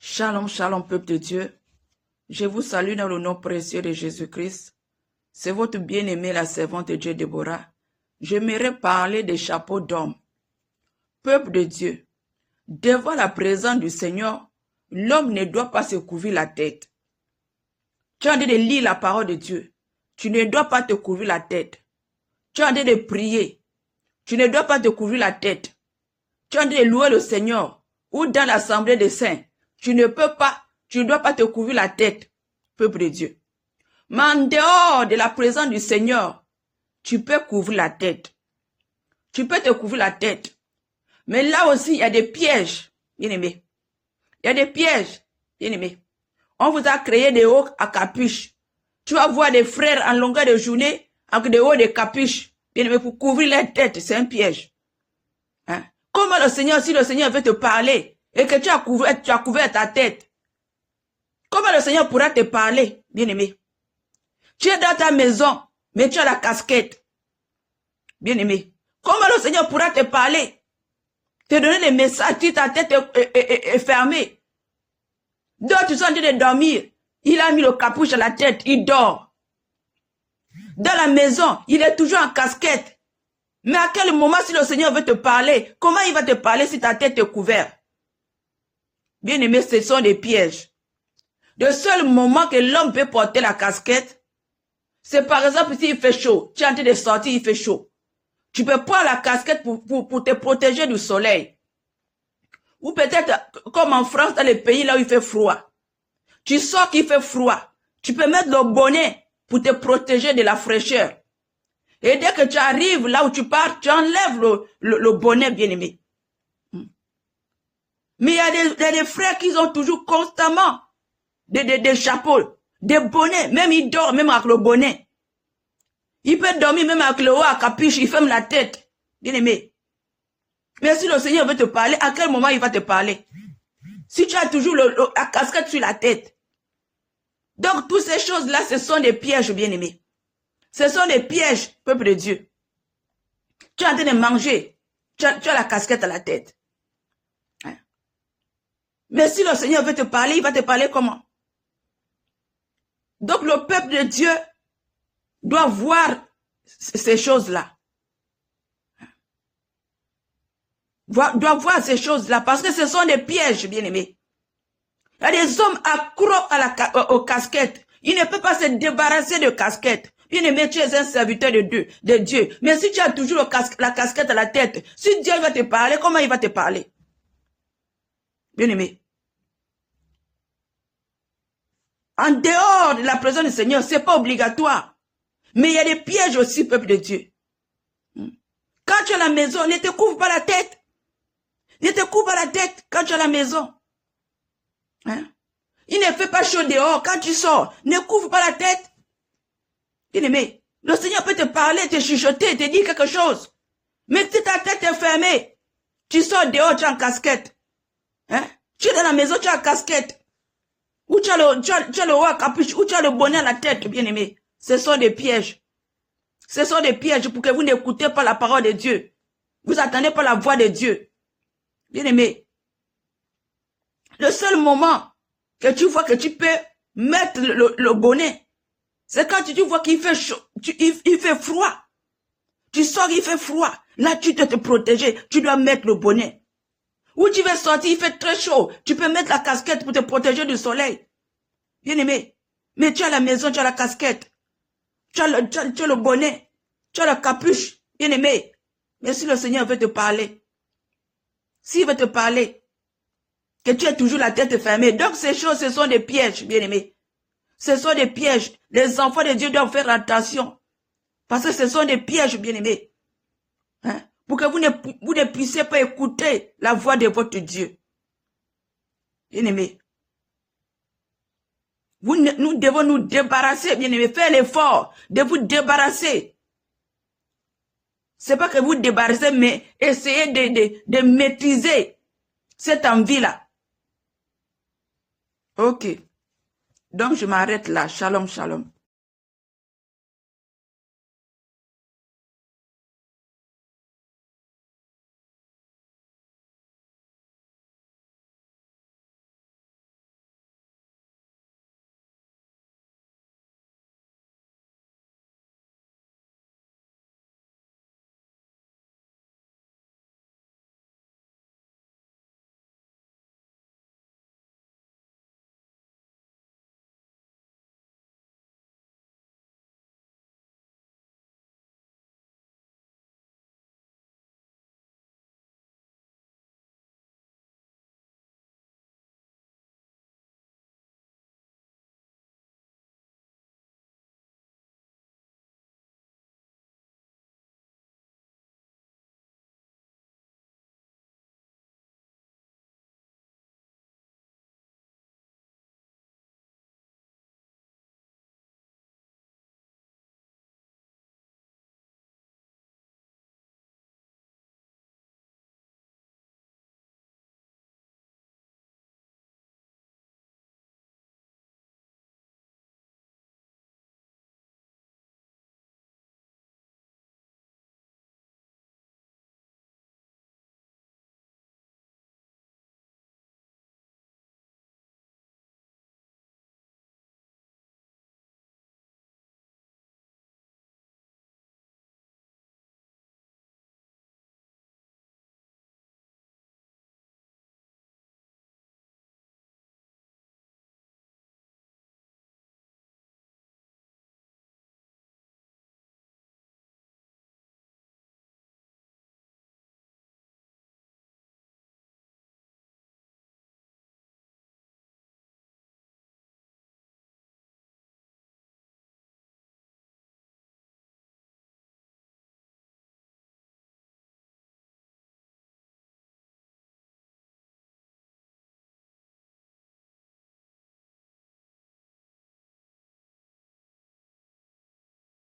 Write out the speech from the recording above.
Shalom, shalom, peuple de Dieu. Je vous salue dans le nom précieux de Jésus-Christ. C'est votre bien-aimée, la servante de Dieu Déborah. J'aimerais parler des chapeaux d'homme. Peuple de Dieu, devant la présence du Seigneur, l'homme ne doit pas se couvrir la tête. Tu es en train de lire la parole de Dieu. Tu ne dois pas te couvrir la tête. Tu es en train de prier. Tu ne dois pas te couvrir la tête. Tu es en train de louer le Seigneur ou dans l'assemblée des saints. Tu ne dois pas te couvrir la tête, peuple de Dieu. Mais en dehors de la présence du Seigneur, tu peux couvrir la tête. Tu peux te couvrir la tête. Mais là aussi, il y a des pièges, bien-aimés. Il y a des pièges, bien-aimés. On vous a créé des hauts à capuche. Tu vas voir des frères en longueur de journée avec des hauts de capuche, bien-aimés, pour couvrir leur tête. C'est un piège. Hein? Comment le Seigneur, si le Seigneur veut te parler, et que tu as couvert ta tête, comment le Seigneur pourra te parler, bien-aimé? Tu es dans ta maison, mais tu as la casquette, bien-aimé. Comment le Seigneur pourra te parler, te donner des messages si ta tête est fermée? D'autres sont en train de dormir, il a mis le capuche à la tête, il dort. Dans la maison, il est toujours en casquette. Mais à quel moment, si le Seigneur veut te parler, comment il va te parler si ta tête est couverte? Bien-aimé, ce sont des pièges. Le seul moment que l'homme peut porter la casquette, c'est par exemple s'il fait chaud. Tu es en train de sortir, il fait chaud. Tu peux prendre la casquette pour te protéger du soleil. Ou peut-être, comme en France, dans les pays là où il fait froid. Tu sors qu'il fait froid. Tu peux mettre le bonnet pour te protéger de la fraîcheur. Et dès que tu arrives là où tu pars, tu enlèves le bonnet, bien-aimé. Mais il y a des frères qui ont toujours constamment des chapeaux, des bonnets. Même il dort, même avec le bonnet. Il peut dormir même avec le haut à capuche, il ferme la tête. Bien-aimé. Mais si le Seigneur veut te parler, à quel moment il va te parler? Si tu as toujours la casquette sur la tête. Donc, toutes ces choses-là, ce sont des pièges, bien-aimés. Ce sont des pièges, peuple de Dieu. Tu es en train de manger. Tu as la casquette à la tête. Hein? Mais si le Seigneur veut te parler, il va te parler comment? Donc, le peuple de Dieu doit voir ces choses-là. Doit voir ces choses-là parce que ce sont des pièges, bien-aimés. Il y a des hommes accros aux casquettes. Ils ne peuvent pas se débarrasser de casquettes. Bien-aimé, tu es un serviteur de Dieu. Mais si tu as toujours la casquette à la tête, si Dieu va te parler, comment il va te parler? Bien-aimé. En dehors de la présence du Seigneur, ce n'est pas obligatoire. Mais il y a des pièges aussi, peuple de Dieu. Quand tu es à la maison, ne te couvre pas la tête. Ne te couvre pas la tête quand tu es à la maison. Hein? Il ne fait pas chaud dehors. Quand tu sors, ne couvre pas la tête. Bien-aimé, le Seigneur peut te parler, te chuchoter, te dire quelque chose. Mais si ta tête est fermée, tu sors dehors, tu es en casquette. Hein? Tu es dans la maison, tu as la casquette. Ou tu as le haut à capuche, ou tu as le bonnet à la tête, bien-aimé. Ce sont des pièges. Ce sont des pièges pour que vous n'écoutez pas la parole de Dieu. Vous n'attendez pas la voix de Dieu. Bien-aimé. Le seul moment que tu vois que tu peux mettre le bonnet, c'est quand tu vois qu'il fait chaud, il fait froid. Tu sors, il fait froid. Là, tu dois te protéger. Tu dois mettre le bonnet. Ou tu veux sortir, il fait très chaud. Tu peux mettre la casquette pour te protéger du soleil. Bien-aimé. Mais tu as la maison, tu as la casquette. Tu as le bonnet. Tu as la capuche. Bien-aimé. Mais si le Seigneur veut te parler, s'il veut te parler, que tu aies toujours la tête fermée. Donc ces choses, ce sont des pièges, bien-aimé. Ce sont des pièges. Les enfants de Dieu doivent faire attention. Parce que ce sont des pièges, bien-aimés. Hein? Pour que vous ne puissiez pas écouter la voix de votre Dieu. Bien-aimés. Nous devons nous débarrasser, bien-aimés. Faire l'effort de vous débarrasser. C'est pas que vous débarrassez, mais essayez de maîtriser cette envie-là. Ok. Donc je m'arrête là. Shalom, shalom.